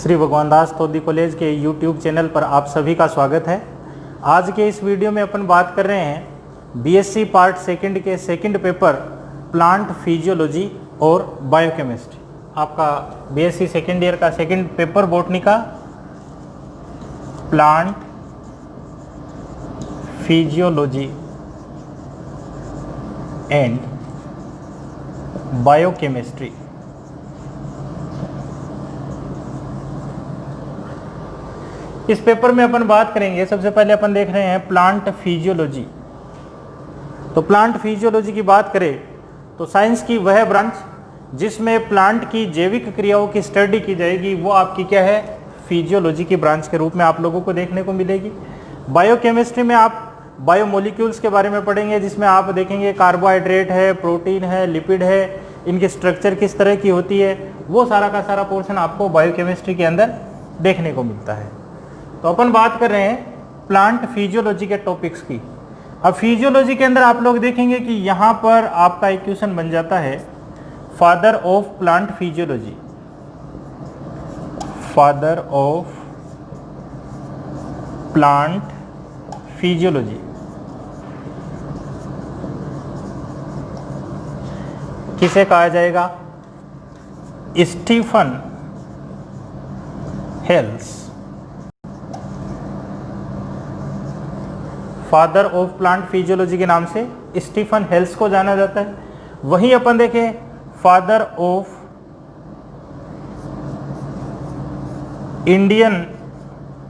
श्री भगवान दास तोदी कॉलेज के YouTube channel पर आप सभी का स्वागत है। आज के इस वीडियो में अपन बात कर रहे हैं बीएससी पार्ट सेकंड के सेकंड पेपर प्लांट फिजियोलॉजी और बायोकेमिस्ट्री। आपका बीएससी सेकंड ईयर का सेकंड पेपर बॉटनी का प्लांट फिजियोलॉजी एंड बायोकेमिस्ट्री। इस पेपर में अपन बात करेंगे, सबसे पहले अपन देख रहे हैं प्लांट फिजियोलॉजी। तो प्लांट फिजियोलॉजी की बात करें तो साइंस की वह ब्रांच जिसमें प्लांट की जैविक क्रियाओं की स्टडी की जाएगी वो आपकी क्या है, फिजियोलॉजी की ब्रांच के रूप में आप लोगों को देखने को मिलेगी। बायोकेमिस्ट्री में आप बायोमोलिक्यूल्स के बारे में पढ़ेंगे, जिसमें आप देखेंगे कार्बोहाइड्रेट है, प्रोटीन है, लिपिड है, इनकी स्ट्रक्चर किस तरह की होती है, वो सारा का सारा पोर्शन आपको बायोकेमिस्ट्री के अंदर देखने को मिलता है। तो अपन बात कर रहे हैं प्लांट फिजियोलॉजी के टॉपिक्स की। अब फिजियोलॉजी के अंदर आप लोग देखेंगे कि यहाँ पर आपका एक क्वेश्चन बन जाता है father of plant physiology. Father of plant physiology किसे कहा जाएगा? Stephen Hales. Father of plant physiology के नाम से स्टीफन हेल्स को जाना जाता है। वहीं अपन देखें father of Indian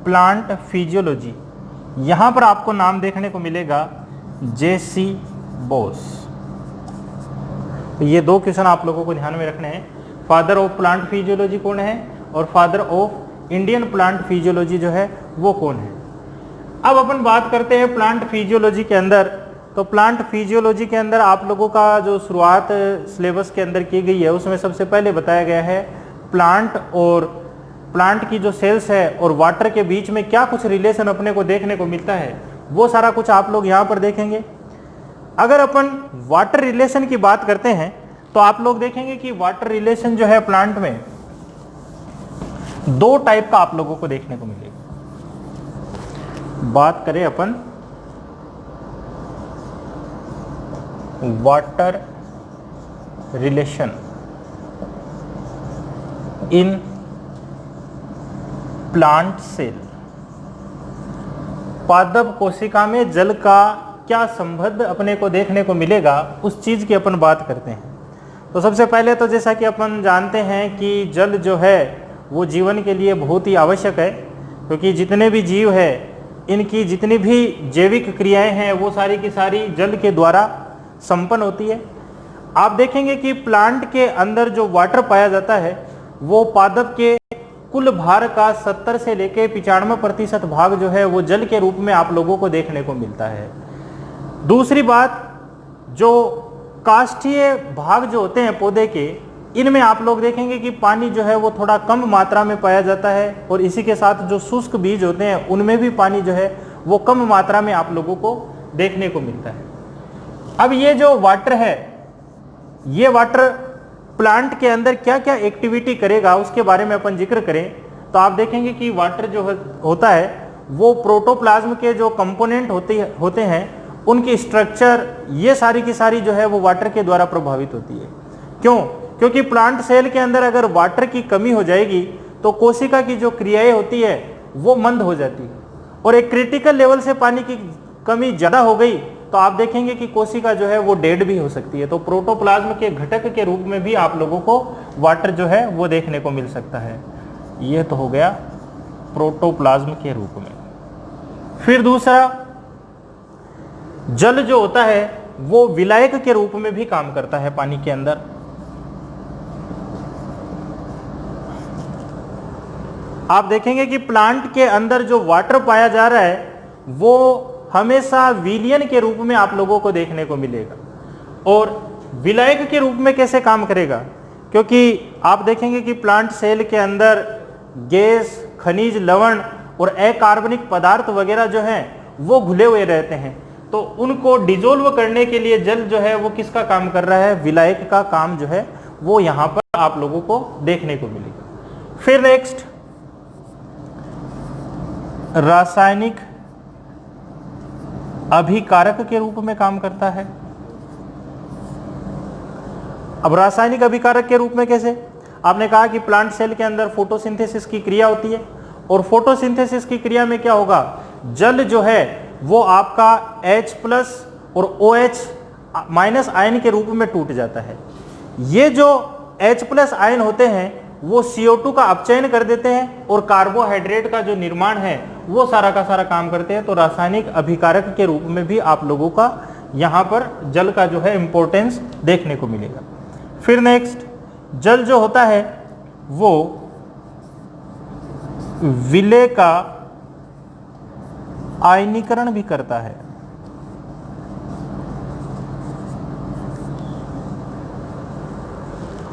plant physiology, यहां पर आपको नाम देखने को मिलेगा जेसी बोस। ये दो क्वेश्चन आप लोगों को ध्यान में रखने हैं। फादर ऑफ प्लांट फिजियोलॉजी कौन है और father of Indian plant physiology जो है वो कौन है। अब अपन बात करते हैं प्लांट फिजियोलॉजी के अंदर। तो प्लांट फिजियोलॉजी के अंदर आप लोगों का जो शुरुआत सिलेबस के अंदर की गई है उसमें सबसे पहले बताया गया है प्लांट और प्लांट की जो सेल्स है और वाटर के बीच में क्या कुछ रिलेशन अपने को देखने को मिलता है, वो सारा कुछ आप लोग यहाँ पर देखेंगे। अगर अपन वाटर रिलेशन की बात करते हैं तो आप लोग देखेंगे कि वाटर रिलेशन जो है प्लांट में दो टाइप का आप लोगों को देखने को मिलेगा। बात करें अपन water relation in plant cell, पादप कोशिका में जल का क्या संबंध अपने को देखने को मिलेगा, उस चीज की अपन बात करते हैं। तो सबसे पहले तो जैसा कि अपन जानते हैं कि जल जो है वो जीवन के लिए बहुत ही आवश्यक है, क्योंकि जितने भी जीव है इनकी जितनी भी जैविक क्रियाएं हैं वो सारी की सारी जल के द्वारा संपन्न होती है। आप देखेंगे कि प्लांट के अंदर जो वाटर पाया जाता है वो पादप के कुल भार का 70 से लेकर 95% भाग जो है वो जल के रूप में आप लोगों को देखने को मिलता है। दूसरी बात, जो काष्ठीय भाग जो होते हैं पौधे के, इनमें आप लोग देखेंगे कि पानी जो है वो थोड़ा कम मात्रा में पाया जाता है, और इसी के साथ जो शुष्क बीज होते हैं उनमें भी पानी जो है वो कम मात्रा में आप लोगों को देखने को मिलता है। अब ये जो वाटर है, ये वाटर प्लांट के अंदर क्या क्या एक्टिविटी करेगा उसके बारे में अपन जिक्र करें तो आप देखेंगे कि वाटर जो होता है वो प्रोटोप्लाज्म के जो कंपोनेंट होते हैं उनकी स्ट्रक्चर, ये सारी की सारी जो है वो वाटर के द्वारा प्रभावित होती है। क्यों? क्योंकि प्लांट सेल के अंदर अगर वाटर की कमी हो जाएगी तो कोशिका की जो क्रियाएं होती है वो मंद हो जाती है, और एक क्रिटिकल लेवल से पानी की कमी ज्यादा हो गई तो आप देखेंगे कि कोशिका जो है वो डेड भी हो सकती है। तो प्रोटोप्लाज्म के घटक के रूप में भी आप लोगों को वाटर जो है वो देखने को मिल सकता है। ये तो हो गया प्रोटोप्लाज्म के रूप में। फिर दूसरा, जल जो होता है वो विलायक के रूप में भी काम करता है पानी के अंदर। आप देखेंगे कि प्लांट के अंदर जो वाटर पाया जा रहा है वो हमेशा विलयन के रूप में आप लोगों को देखने को मिलेगा। और विलायक के रूप में कैसे काम करेगा? क्योंकि आप देखेंगे कि प्लांट सेल के अंदर गैस, खनिज, लवण और अकार्बनिक पदार्थ वगैरह जो हैं वो घुले हुए रहते हैं, तो उनको डिजोल्व करने के लिए जल जो है वो किसका काम कर रहा है? विलायक का काम जो है वो यहाँ पर आप लोगों को देखने को मिलेगा। फिर नेक्स्ट, रासायनिक अभिकारक के रूप में काम करता है। अब रासायनिक अभिकारक के रूप में कैसे? आपने कहा कि प्लांट सेल के अंदर फोटोसिंथेसिस की क्रिया होती है, और फोटोसिंथेसिस की क्रिया में क्या होगा, जल जो है वो आपका H+ और OH- आयन के रूप में टूट जाता है। ये जो H+ आयन होते हैं वो CO2 का अपचयन कर देते हैं और कार्बोहाइड्रेट का जो निर्माण है वो सारा का सारा काम करते हैं। तो रासायनिक अभिकारक के रूप में भी आप लोगों का यहाँ पर जल का जो है इंपॉर्टेंस देखने को मिलेगा। फिर नेक्स्ट, जल जो होता है वो विलेय का आयनीकरण भी करता है।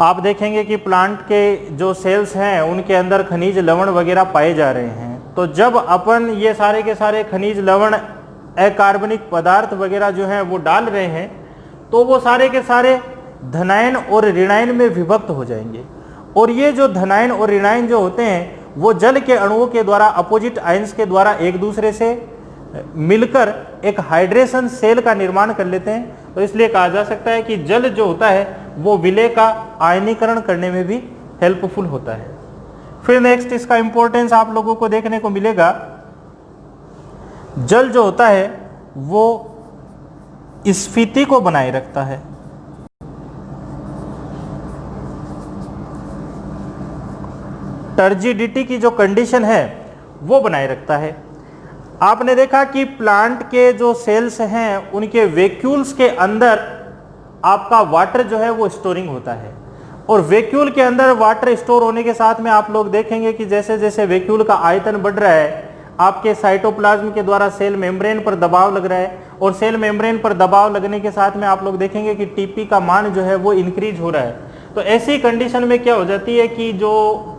आप देखेंगे कि प्लांट के जो सेल्स हैं उनके अंदर खनिज लवण वगैरह पाए जा रहे हैं। तो जब अपन ये सारे के सारे खनिज लवण, अकार्बनिक पदार्थ वगैरह जो हैं वो डाल रहे हैं, तो वो सारे के सारे धनायन और ऋणायन में विभक्त हो जाएंगे। और ये जो धनायन और ऋणायन जो होते हैं वो जल के अणुओं के द्वारा, अपोजिट आयंस के द्वारा एक दूसरे से मिलकर एक हाइड्रेशन सेल का निर्माण कर लेते हैं। तो इसलिए कहा जा सकता है कि जल जो होता है वो विलेय का आयनीकरण करने में भी हेल्पफुल होता है। फिर नेक्स्ट, इसका इंपॉर्टेंस आप लोगों को देखने को मिलेगा, जल जो होता है वो स्फीति को बनाए रखता है। टर्जिडिटी की जो कंडीशन है वो बनाए रखता है। आपने देखा कि प्लांट के जो सेल्स हैं उनके वैक्यूल्स के अंदर आपका वाटर जो है वो स्टोरिंग होता है, और वैक्यूल के अंदर वाटर स्टोर होने के साथ में आप लोग देखेंगे कि जैसे जैसे वैक्यूल का आयतन बढ़ रहा है, आपके साइटोप्लाज्म के द्वारा सेल मेम्ब्रेन पर दबाव लग रहा है, और सेल मेम्ब्रेन पर दबाव लगने के साथ में आप लोग देखेंगे कि टीपी का मान जो है वो इंक्रीज हो रहा है। तो ऐसी कंडीशन में क्या हो जाती है कि जो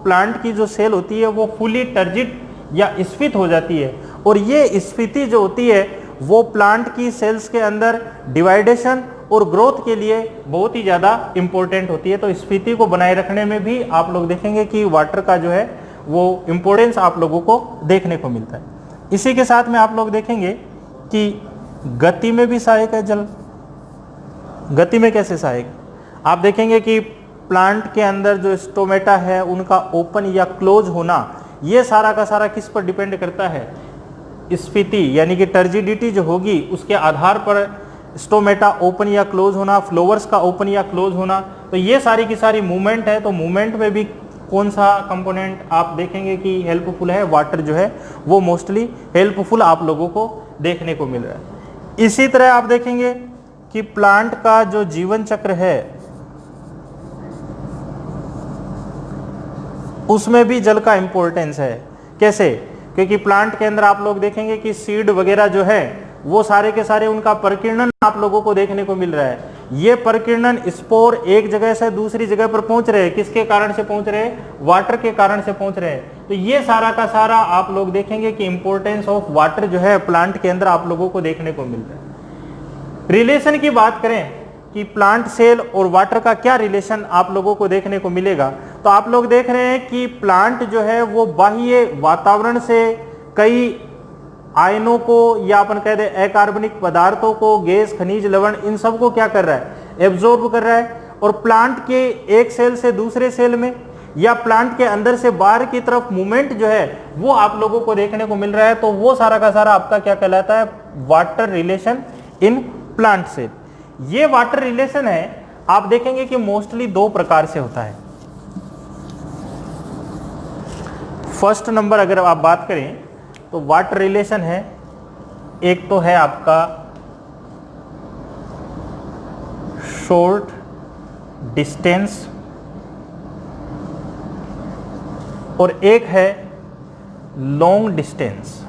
प्लांट की जो सेल होती है वो फुली टर्जिड या स्फीत हो जाती है, और ये स्फीति जो होती है वो प्लांट की सेल्स के अंदर डिवाइडेशन और ग्रोथ के लिए बहुत ही ज़्यादा इंपॉर्टेंट होती है। तो स्फीति को बनाए रखने में भी आप लोग देखेंगे कि वाटर का जो है वो इंपॉर्टेंस आप लोगों को देखने को मिलता है। इसी के साथ में आप लोग देखेंगे कि गति में भी सहायक है जल। गति में कैसे सहायक? आप देखेंगे कि प्लांट के अंदर जो स्टोमेटा है उनका ओपन या क्लोज होना, ये सारा का सारा किस पर डिपेंड करता है? स्फीति यानी कि टर्जिडिटी जो होगी उसके आधार पर स्टोमेटा ओपन या क्लोज होना, फ्लोवर्स का ओपन या क्लोज होना, तो ये सारी की सारी मूवमेंट है। तो मूवमेंट में भी कौन सा कंपोनेंट आप देखेंगे कि हेल्पफुल है? वाटर जो है वो मोस्टली हेल्पफुल आप लोगों को देखने को मिल रहा है। इसी तरह आप देखेंगे कि प्लांट का जो जीवन चक्र है उसमें भी जल का इंपॉर्टेंस है। कैसे? क्योंकि प्लांट के अंदर आप लोग देखेंगे कि सीड वगैरह जो है वो सारे के सारे उनका प्रकीर्णन आप लोगों को देखने को मिल रहा है। ये प्रकीर्णन स्पोर एक जगह से दूसरी जगह पर पहुंच रहे हैं, किसके कारण से पहुंच रहे हैं? वाटर के कारण से पहुंच रहे हैं। तो ये सारा का सारा आप लोग देखेंगे कि इंपॉर्टेंस ऑफ वाटर जो है प्लांट के अंदर आप लोगों को देखने को मिल रहा है। रिलेशन की बात करें कि प्लांट सेल और वाटर का क्या रिलेशन आप लोगों को देखने को मिलेगा, तो आप लोग देख रहे हैं कि प्लांट जो है वो बाह्य वातावरण से कई आयनों को या अपन कह दे अकार्बनिक पदार्थों को, गैस, खनिज, लवण, इन सब को क्या कर रहा है? एब्जॉर्ब कर रहा है। और प्लांट के एक सेल से दूसरे सेल में या प्लांट के अंदर से बाहर की तरफ मूवमेंट जो है वो आप लोगों को देखने को मिल रहा है। तो वो सारा का सारा आपका क्या कहलाता है? Water relation in plant cell. ये वाटर रिलेशन है, आप देखेंगे कि मोस्टली दो प्रकार से होता है। फर्स्ट नंबर अगर आप बात करें तो वाटर रिलेशन है, एक तो है आपका शॉर्ट डिस्टेंस और एक है लॉन्ग डिस्टेंस।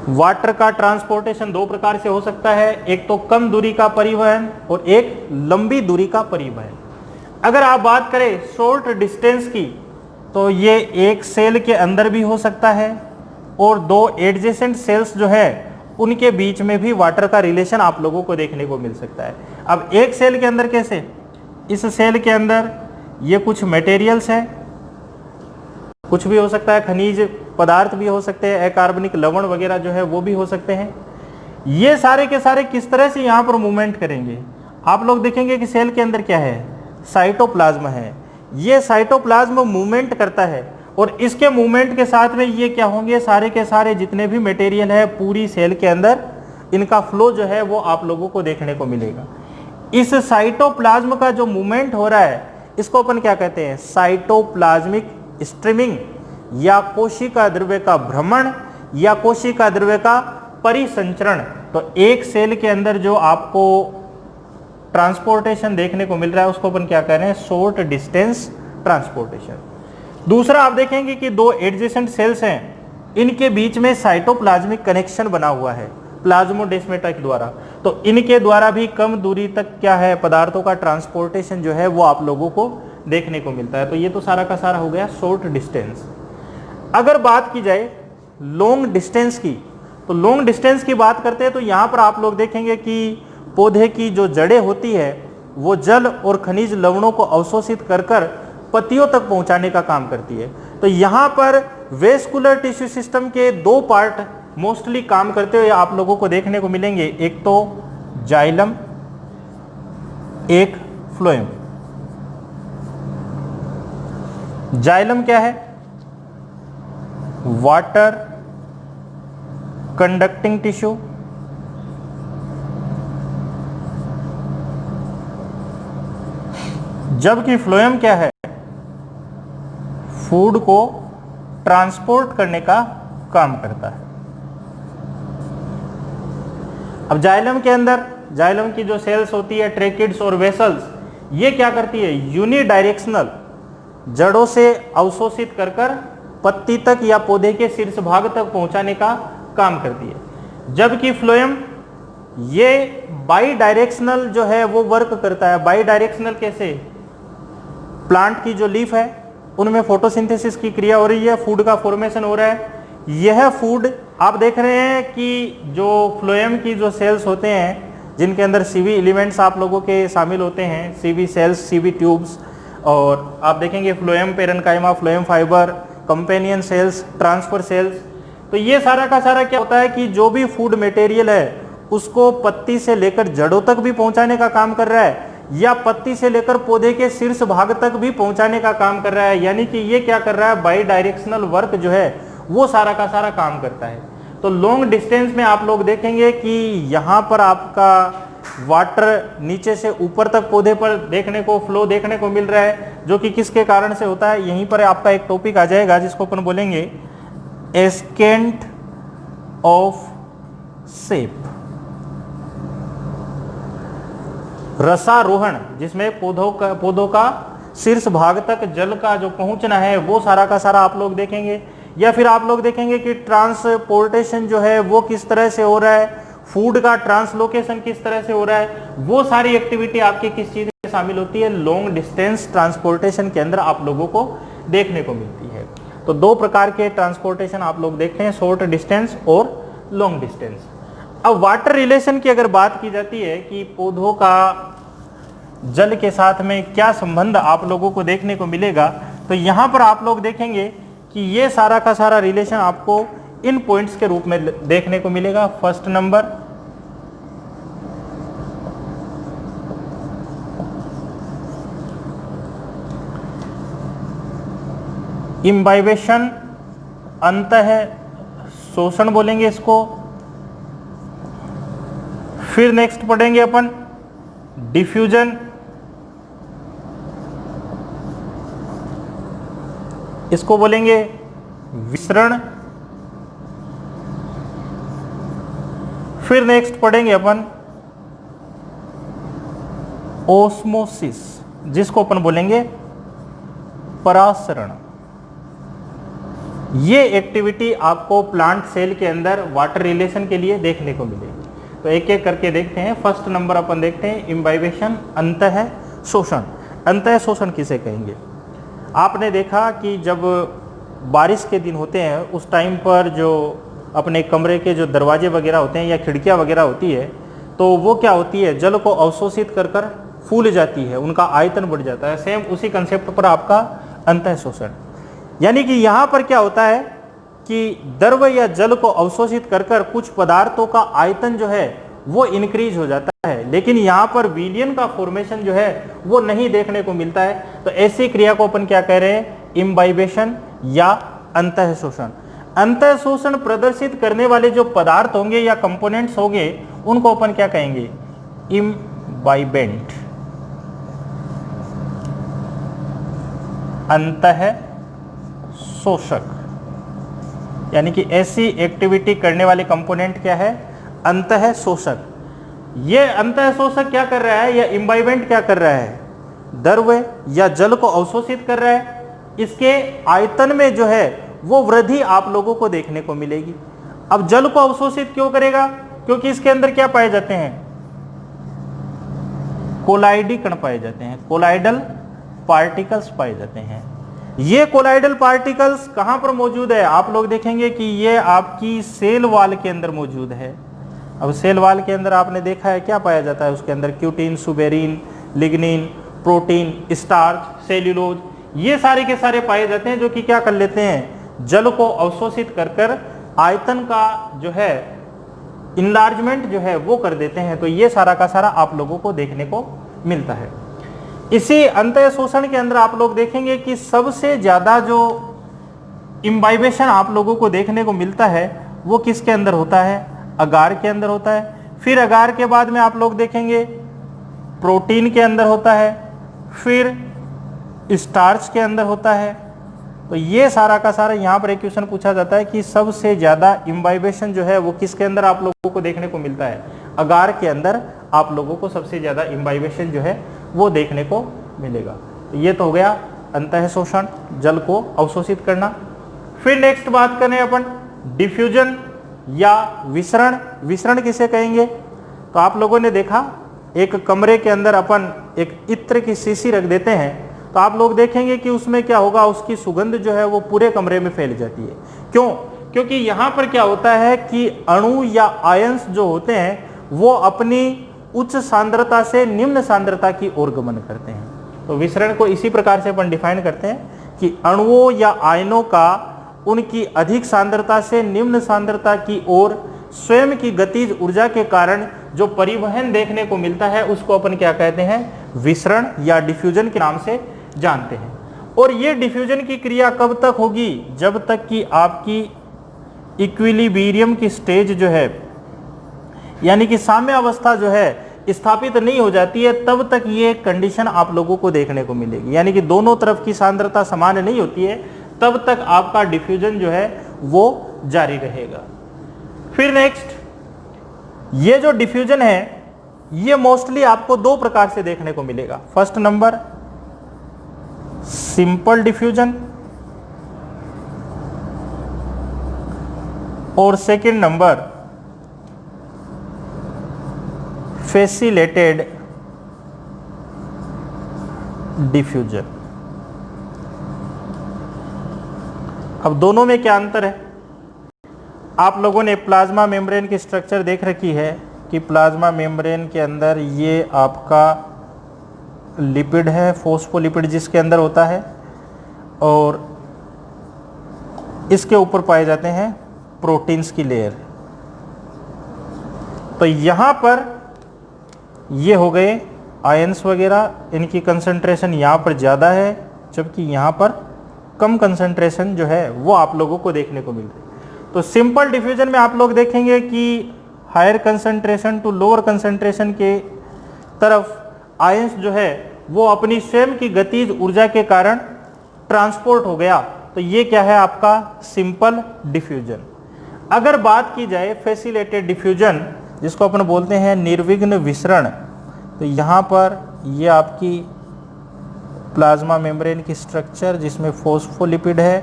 वाटर का ट्रांसपोर्टेशन दो प्रकार से हो सकता है, एक तो कम दूरी का परिवहन और एक लंबी दूरी का परिवहन। अगर आप बात करें शॉर्ट डिस्टेंस की तो ये एक सेल के अंदर भी हो सकता है और दो एडजेसेंट सेल्स जो है उनके बीच में भी वाटर का रिलेशन आप लोगों को देखने को मिल सकता है। अब एक सेल के अंदर कैसे? इस सेल के अंदर ये कुछ मटेरियल्स हैं, कुछ भी हो सकता है, खनिज पदार्थ भी हो सकते हैं, अकार्बनिक लवण वगैरह जो है वो भी हो सकते हैं। ये सारे के सारे किस तरह से यहाँ पर मूवमेंट करेंगे, आप लोग देखेंगे कि सेल के अंदर क्या है, साइटोप्लाज्म है। ये साइटोप्लाज्म मूवमेंट करता है और इसके मूवमेंट के साथ में ये क्या होंगे, सारे के सारे जितने भी मटेरियल है पूरी सेल के अंदर इनका फ्लो जो है वो आप लोगों को देखने को मिलेगा। इस साइटोप्लाज्म का जो मूवमेंट हो रहा है इसको अपन क्या कहते हैं, साइटोप्लाज्मिक स्ट्रीमिंग, या कोशिका द्रव्य का भ्रमण, या कोशिका द्रव्य का परिसंचरण। तो एक सेल के अंदर जो आपको ट्रांसपोर्टेशन देखने को मिल रहा है उसको अपन क्या कह रहे हैं, शॉर्ट डिस्टेंस ट्रांसपोर्टेशन। दूसरा आप देखेंगे कि दो एडजेसेंट सेल्स हैं, इनके बीच में साइटोप्लाज्मिक कनेक्शन बना हुआ है प्लाज्मोडेस्माटा के द्वारा, तो इनके द्वारा भी कम दूरी तक क्या है, पदार्थों का ट्रांसपोर्टेशन जो है वो आप लोगों को देखने को मिलता है। तो ये तो सारा का सारा हो गया शॉर्ट डिस्टेंस। अगर बात की जाए लॉन्ग डिस्टेंस की, तो लॉन्ग डिस्टेंस की बात करते हैं तो यहाँ पर आप लोग देखेंगे कि पौधे की जो जड़ें होती है वो जल और खनिज लवणों को अवशोषित कर कर पत्तियों तक पहुंचाने का काम करती है। तो यहाँ पर वेस्कुलर टिश्यू सिस्टम के दो पार्ट मोस्टली काम करते हुए आप लोगों को देखने को मिलेंगे, एक तो जाइलम, एक फ्लोएम। जाइलम क्या है, वाटर कंडक्टिंग टिश्यू, जबकि फ्लोएम क्या है, फूड को ट्रांसपोर्ट करने का काम करता है। अब जाइलम के अंदर, जाइलम की जो सेल्स होती है ट्रेकिड्स और वेसल्स, ये क्या करती है, यूनिडायरेक्शनल जड़ों से अवशोषित कर कर पत्ती तक या पौधे के शीर्ष भाग तक पहुंचाने का काम करती है। जबकि फ्लोएम ये बाई डायरेक्शनल जो है वो वर्क करता है। बाई डायरेक्शनल कैसे, प्लांट की जो लीफ है उनमें फोटोसिंथेसिस की क्रिया हो रही है, फूड का फॉर्मेशन हो रहा है। यह फूड आप देख रहे हैं कि जो फ्लोएम की जो सेल्स होते हैं जिनके अंदर सीवी एलिमेंट्स आप लोगों के शामिल होते हैं, सीवी सेल्स, सीवी ट्यूब्स, और आप देखेंगे phloem parenchyma, phloem fibre, companion cells, transfer cells. तो ये सारा का सारा क्या होता है कि जो भी फूड मटेरियल है उसको पत्ती से लेकर जड़ों तक भी पहुंचाने का काम कर रहा है, या पत्ती से लेकर पौधे के शीर्ष भाग तक भी पहुंचाने का काम कर रहा है। यानी कि ये क्या कर रहा है, बाई डायरेक्शनल वर्क जो है वो सारा का सारा काम करता है। तो लॉन्ग डिस्टेंस में आप लोग देखेंगे कि यहाँ पर आपका वाटर नीचे से ऊपर तक पौधे पर देखने को फ्लो देखने को मिल रहा है, जो कि किसके कारण से होता है। यहीं पर आपका एक टॉपिक आ जाएगा जिसको अपन बोलेंगे एस्केंट ऑफ शेप, रसारोहण, जिसमें पौधों का शीर्ष भाग तक जल का जो पहुंचना है वो सारा का सारा आप लोग देखेंगे। या फिर आप लोग देखेंगे कि ट्रांसपोर्टेशन जो है वो किस तरह से हो रहा है, फूड का ट्रांसलोकेशन किस तरह से हो रहा है, वो सारी एक्टिविटी आपकी किस चीज में शामिल होती है, लॉन्ग डिस्टेंस ट्रांसपोर्टेशन के अंदर आप लोगों को देखने को मिलती है। तो दो प्रकार के ट्रांसपोर्टेशन आप लोग देखते हैं, शॉर्ट डिस्टेंस और लॉन्ग डिस्टेंस। अब वाटर रिलेशन की अगर बात की जाती है कि पौधों का जल के साथ में क्या संबंध आप लोगों को देखने को मिलेगा, तो यहाँ पर आप लोग देखेंगे कि ये सारा का सारा रिलेशन आपको इन पॉइंट्स के रूप में देखने को मिलेगा। फर्स्ट नंबर, इम्बाइबेशन, अंतः शोषण बोलेंगे इसको। फिर नेक्स्ट पढ़ेंगे अपन डिफ्यूजन, इसको बोलेंगे विसरण। फिर नेक्स्ट पढ़ेंगे अपन ओस्मोसिस, जिसको अपन बोलेंगे परासरण। ये एक्टिविटी आपको प्लांट सेल के अंदर वाटर रिलेशन के लिए देखने को मिलेगी। तो एक एक करके देखते हैं। फर्स्ट नंबर अपन देखते हैं इम्बाइबेशन, अंतः शोषण। अंतः शोषण किसे कहेंगे, आपने देखा कि जब बारिश के दिन होते हैं उस टाइम पर जो अपने कमरे के जो दरवाजे वगैरह होते हैं या खिड़कियां वगैरह होती है, तो वो क्या होती है, जल को अवशोषित कर कर फूल जाती है, उनका आयतन बढ़ जाता है। सेम उसी कंसेप्ट पर आपका अंतः शोषण, यानी कि यहाँ पर क्या होता है कि द्रव या जल को अवशोषित कर कर कुछ पदार्थों का आयतन जो है वो इंक्रीज हो जाता है, लेकिन यहाँ पर विलयन का फॉर्मेशन जो है वो नहीं देखने को मिलता है। तो ऐसी क्रिया को अपन क्या कह रहे हैं, इम्बाइबेशन या अंतः शोषण। अंतः शोषण प्रदर्शित करने वाले जो पदार्थ होंगे या कंपोनेंट्स होंगे उनको अपन क्या कहेंगे, इम्बाइबेंट, अंतः शोषक। यानी कि ऐसी एक्टिविटी करने वाले कंपोनेंट क्या है, अंतः शोषक। ये अंतः शोषक क्या कर रहा है, या इम्बाइबेंट क्या कर रहा है, द्रव या जल को अवशोषित कर रहा है। इसके आयतन में जो है वो वृद्धि आप लोगों को देखने को मिलेगी। अब जल को अवशोषित क्यों करेगा, क्योंकि इसके अंदर क्या पाए जाते हैं, कोलाइडी कण पाए जाते हैं, कोलाइडल पार्टिकल्स पाए जाते हैं। ये कोलाइडल पार्टिकल्स कहां पर मौजूद है, आप लोग देखेंगे कि ये आपकी सेल वॉल के अंदर मौजूद है। अब सेल वॉल के अंदर आपने देखा है क्या पाया जाता है, उसके अंदर cutin, suberin, lignin, protein, starch, cellulose, ये सारे के सारे पाए जाते हैं, जो कि क्या कर लेते हैं, जल को अवशोषित कर कर आयतन का जो है इनलार्जमेंट जो है वो कर देते हैं। तो ये सारा का सारा आप लोगों को देखने को मिलता है। इसी अंतः शोषण के अंदर आप लोग देखेंगे कि सबसे ज्यादा जो इम्बाइबेशन आप लोगों को देखने को मिलता है वो किसके अंदर होता है, अगार के अंदर होता है। फिर अगार के बाद में आप लोग देखेंगे प्रोटीन के अंदर होता है, फिर स्टार्च के अंदर होता है। तो ये सारा का सारा यहाँ पर एक क्वेश्चन पूछा जाता है कि सबसे ज्यादा इम्बाइबेशन जो है वो किसके अंदर आप लोगों को देखने को मिलता है, अगार के अंदर आप लोगों को सबसे ज्यादा इम्बाइबेशन जो है वो देखने को मिलेगा। तो ये तो हो गया अंतः शोषण, जल को अवशोषित करना। फिर नेक्स्ट बात करें अपन डिफ्यूजन या विसरण। विसरण किसे कहेंगे, तो आप लोगों ने देखा एक कमरे के अंदर अपन एक इत्र की शीशी रख देते हैं, तो आप लोग देखेंगे कि उसमें क्या होगा, उसकी सुगंध जो है वो पूरे कमरे में फैल जाती है। क्यों, क्योंकि यहाँ पर क्या होता है कि अणु या आयंस जो होते हैं वो अपनी उच्च सांद्रता से निम्न सांद्रता की ओर गमन करते हैं। तो विसरण को इसी प्रकार से अपन डिफाइन करते हैं कि अणुओं या आयनों का उनकी अधिक सांद्रता से निम्न सांद्रता की ओर स्वयं की गतिज ऊर्जा के कारण जो परिवहन देखने को मिलता है उसको अपन क्या कहते हैं, विसरण या डिफ्यूजन के नाम से जानते हैं। और ये डिफ्यूजन की क्रिया कब तक होगी, जब तक कि आपकी इक्विलिब्रियम की स्टेज जो है यानी कि साम्य अवस्था जो है स्थापित नहीं हो जाती है, तब तक ये कंडीशन आप लोगों को देखने को मिलेगी। यानी कि दोनों तरफ की सांद्रता समान नहीं होती है, तब तक आपका डिफ्यूजन जो है वो जारी रहेगा। फिर नेक्स्ट, ये जो डिफ्यूजन है ये मोस्टली आपको दो प्रकार से देखने को मिलेगा। फर्स्ट नंबर सिंपल डिफ्यूजन और सेकंड नंबर फैसिलिटेटेड डिफ्यूजन। अब दोनों में क्या अंतर है, आप लोगों ने प्लाज्मा मेम्ब्रेन की स्ट्रक्चर देख रखी है कि प्लाज्मा मेम्ब्रेन के अंदर ये आपका लिपिड है, फोस्फोलिपिड जिसके अंदर होता है, और इसके ऊपर पाए जाते हैं प्रोटीन्स की लेयर। तो यहाँ पर ये हो गए आयंस वगैरह, इनकी कंसंट्रेशन यहाँ पर ज़्यादा है, जबकि यहाँ पर कम कंसंट्रेशन जो है वो आप लोगों को देखने को मिल रही है। तो सिंपल डिफ्यूजन में आप लोग देखेंगे कि higher concentration to lower concentration के तरफ आयंस जो है वो अपनी स्वयं की गतिज ऊर्जा के कारण ट्रांसपोर्ट हो गया। तो ये क्या है आपका सिंपल डिफ्यूजन। अगर बात की जाए फैसिलिटेटेड डिफ्यूजन, जिसको अपन बोलते हैं निर्विघ्न विसरण, तो यहाँ पर ये आपकी प्लाज्मा मेम्ब्रेन की स्ट्रक्चर जिसमें फोस्फोलिपिड है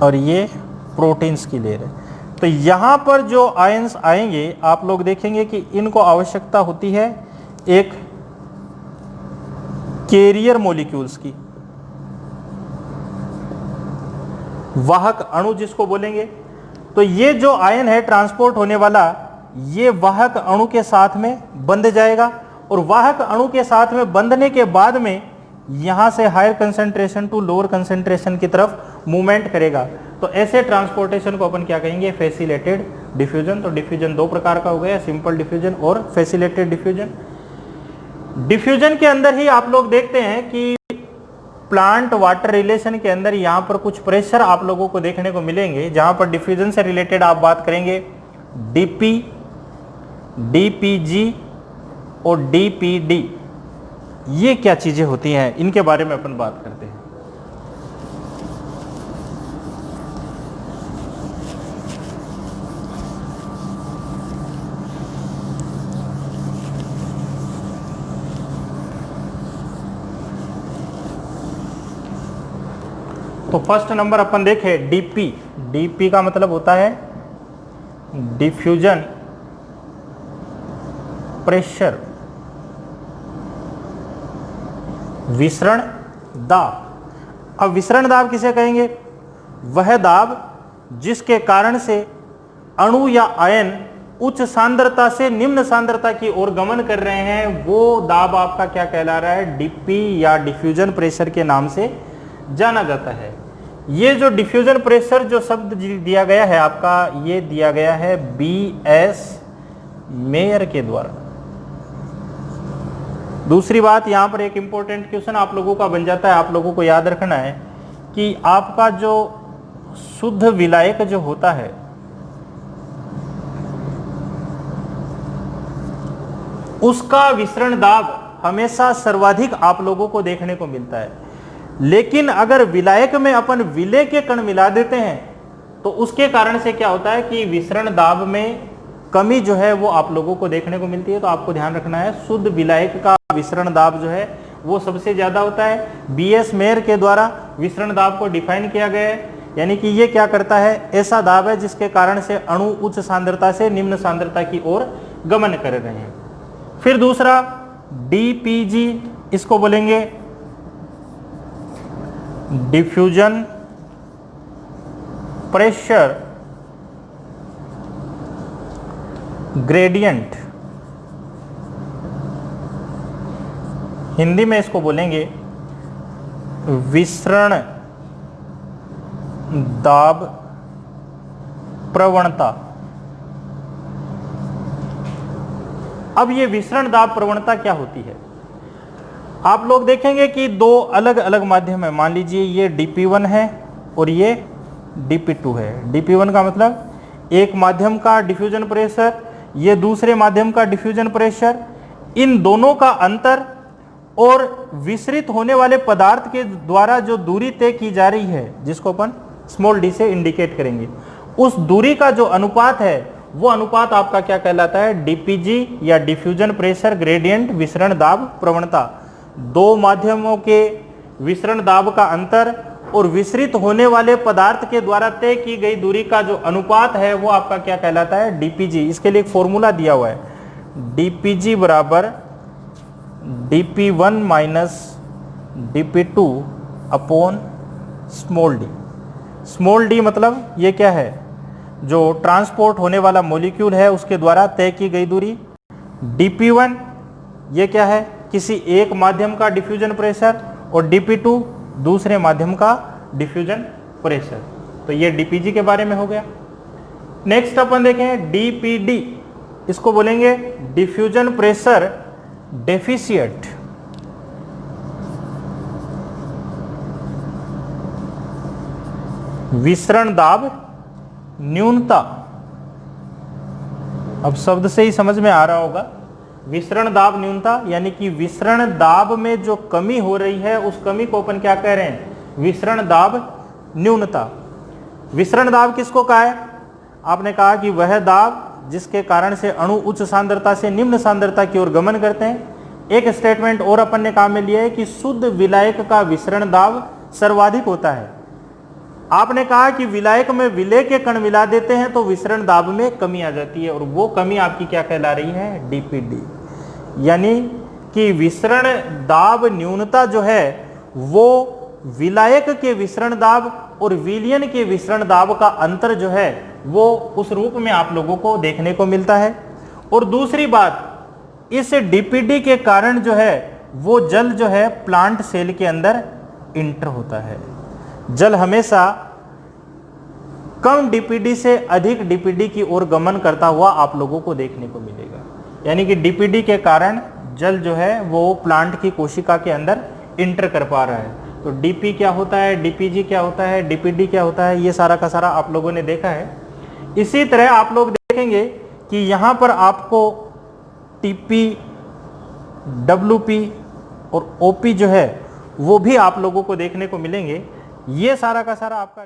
और ये प्रोटीन्स की लेयर है। तो यहाँ पर जो आयंस आएंगे आप लोग देखेंगे कि इनको आवश्यकता होती है एक कैरियर मॉलिक्यूल्स की, वाहक अणु जिसको बोलेंगे। तो ये जो आयन है ट्रांसपोर्ट होने वाला, ये वाहक अणु के साथ में बंध जाएगा और वाहक अणु के साथ में बंधने के बाद में यहां से higher concentration to lower concentration की तरफ मूवमेंट करेगा। तो ऐसे ट्रांसपोर्टेशन को अपन क्या कहेंगे, फैसिलिटेटेड डिफ्यूजन। तो डिफ्यूजन दो प्रकार का हो गया, सिंपल डिफ्यूजन और फैसिलिटेटेड डिफ्यूजन। डिफ्यूजन के अंदर ही आप लोग देखते हैं कि प्लांट वाटर रिलेशन के अंदर यहां पर कुछ प्रेशर आप लोगों को देखने को मिलेंगे, जहां पर डिफ्यूजन से रिलेटेड आप बात करेंगे डीपी, डीपीजी और डीपीडी। ये क्या चीजें होती हैं, इनके बारे में अपन बात करते हैं। तो फर्स्ट नंबर अपन देखें डीपी। डीपी का मतलब होता है डिफ्यूजन प्रेशर, विसरण दाब। अब विसरण दाब किसे कहेंगे, वह दाब जिसके कारण से अणु या आयन उच्च सांद्रता से निम्न सांद्रता की ओर गमन कर रहे हैं, वो दाब आपका क्या कहला रहा है, डीपी या डिफ्यूजन प्रेशर के नाम से जाना जाता है। ये जो डिफ्यूजन प्रेशर जो शब्द दिया गया है आपका, ये दिया गया है BS मेयर के द्वारा। दूसरी बात, यहां पर एक इंपॉर्टेंट क्वेश्चन आप लोगों का बन जाता है, आप लोगों को याद रखना है कि आपका जो शुद्ध विलायक जो होता है, उसका विसरण दाब हमेशा सर्वाधिक आप लोगों को देखने को मिलता है। लेकिन अगर विलायक में अपन विलेय के कण मिला देते हैं तो उसके कारण से क्या होता है कि विसरण दाब में कमी जो है वो आप लोगों को देखने को मिलती है। तो आपको ध्यान रखना है, शुद्ध विलायक का विसरण दाब जो है वो सबसे ज्यादा होता है। BS मेयर के द्वारा विसरण दाब को डिफाइन किया गया है, यानी कि ये क्या करता है, ऐसा दाब है जिसके कारण से अणु उच्च सांद्रता से निम्न सांद्रता की ओर गमन कर रहे हैं। फिर दूसरा DPG, इसको बोलेंगे डिफ्यूजन प्रेशर ग्रेडियंट, हिंदी में इसको बोलेंगे विसरण दाब प्रवणता। अब ये विसरण दाब प्रवणता क्या होती है, आप लोग देखेंगे कि दो अलग अलग माध्यम है। मान लीजिए ये DP1 है और ये DP2 है। DP1 का मतलब एक माध्यम का डिफ्यूजन प्रेशर, ये दूसरे माध्यम का डिफ्यूजन प्रेशर, इन दोनों का अंतर और विसरित होने वाले पदार्थ के द्वारा जो दूरी तय की जा रही है, जिसको अपन स्मॉल d से इंडिकेट करेंगे, उस दूरी का जो अनुपात है वो अनुपात आपका क्या कहलाता है, DPG या डिफ्यूजन प्रेशर ग्रेडियंट विसरण दाब प्रवणता। दो माध्यमों के विसरण दाब का अंतर और विसरित होने वाले पदार्थ के द्वारा तय की गई दूरी का जो अनुपात है वो आपका क्या कहलाता है, DPG। इसके लिए एक फॉर्मूला दिया हुआ है, DPG बराबर DP1 minus DP2 upon small d। Small d मतलब ये क्या है, जो ट्रांसपोर्ट होने वाला मॉलिक्यूल है उसके द्वारा तय की गई दूरी। DP1 ये क्या है, किसी एक माध्यम का डिफ्यूजन प्रेशर, और DP2 दूसरे माध्यम का डिफ्यूजन प्रेशर। तो ये DPG के बारे में हो गया। नेक्स्ट अपन देखें DPD, इसको बोलेंगे डिफ्यूजन प्रेशर डेफिशिएंट। विसरण दाब न्यूनता। अब शब्द से ही समझ में आ रहा होगा, विसरण दाब न्यूनता यानी कि विसरण दाब में जो कमी हो रही है उस कमी को अपन क्या कह रहे हैं, विसरण दाब न्यूनता। विसरण दाब किसको कहा है, आपने कहा कि वह दाब जिसके कारण से अणु उच्च सांद्रता से निम्न सांद्रता की ओर गमन करते हैं। एक स्टेटमेंट और अपन ने काम में लिया है कि शुद्ध विलायक का विसरण दाब सर्वाधिक होता है। आपने कहा कि विलायक में विलेय के कण मिला देते हैं तो विसरण दाब में कमी आ जाती है, और वो कमी आपकी क्या कहला रही है, DPD। यानी कि विसरण दाब न्यूनता जो है वो विलायक के विसरण दाब और विलयन के विसरण दाब का अंतर जो है वो उस रूप में आप लोगों को देखने को मिलता है। और दूसरी बात, इस डीपीडी के कारण जो है वो जल जो है प्लांट सेल के अंदर इंटर होता है। जल हमेशा कम डीपीडी से अधिक डीपीडी की ओर गमन करता हुआ आप लोगों को देखने को मिलेगा। यानी कि डीपीडी के कारण जल जो है वो प्लांट की कोशिका के अंदर इंटर कर पा रहा है। तो डीपी क्या होता है, डीपीजी क्या होता है, डीपीडी क्या होता है, ये सारा का सारा आप लोगों ने देखा है। इसी तरह आप लोग देखेंगे कि यहाँ पर आपको टीपी, डब्ल्यूपी और ओपी जो है वो भी आप लोगों को देखने को मिलेंगे। ये सारा का सारा आपका